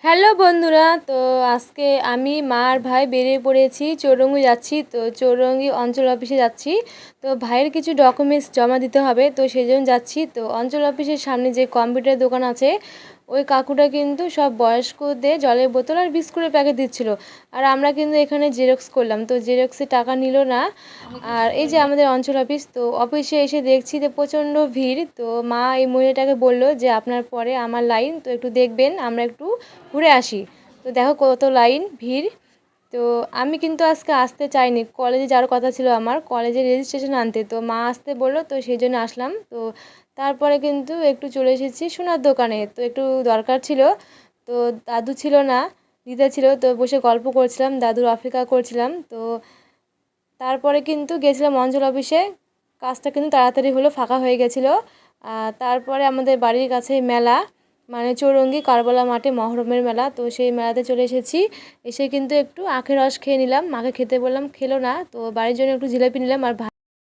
Hello বন্ধুরা, তো আজকে আমি মা আর ভাই বেরিয়ে পড়েছি, চৌরঙ্গি যাচ্ছি। তো চৌরঙ্গি অঞ্চল অফিসে যাচ্ছি। তো ভাইয়ের কিছু ডকুমেন্টস জমা দিতে হবে, তো সেই জন্য যাচ্ছি। তো অঞ্চল অফিসের সামনে যে কম্পিউটার দোকান আছে, ওই কাকুটা কিন্তু সব বয়স্কদের জলের বোতল আর বিস্কুটের প্যাকেট দিচ্ছিল। আর আমরা কিন্তু এখানে জেরক্স করলাম, তো জেরক্সে টাকা নিল না। আর এই যে আমাদের অঞ্চল অফিস, তো অফিসে এসে দেখছি যে প্রচণ্ড ভিড়। তো মা এই মহিলাটাকে বলল যে আপনার পরে আমার লাইন, তো একটু দেখবেন, আমরা একটু ঘুরে আসি। তো দেখো কত লাইন, ভিড়। তো আমি কিন্তু আজকে আসতে চাইনি, কলেজে যাওয়ার কথা ছিল আমার, কলেজে রেজিস্ট্রেশন আনতে। তো মা আসতে বললো, তো সেই জন্য আসলাম। তো তারপরে কিন্তু একটু চলে এসেছি সোনার দোকানে, তো একটু দরকার ছিল। তো দাদু ছিল না, দিদা ছিল, তো বসে গল্প করছিলাম, দাদুর অপেক্ষা করছিলাম। তো তারপরে কিন্তু গেছিলাম অঞ্চল অফিসে, কাজটা কিন্তু তাড়াতাড়ি হলো, ফাঁকা হয়ে গেছিলো। আর তারপরে আমাদের বাড়ির কাছে মেলা, মানে চৌরঙ্গি কারবালা মাঠে মহরমের মেলা, তো সেই মেলাতে চলে এসেছি। এসে কিন্তু একটু আখের রস খেয়ে নিলাম, মাকে খেতে বললাম, খেলো না। তো বাড়ির জন্য একটু জিলাপি নিলাম আর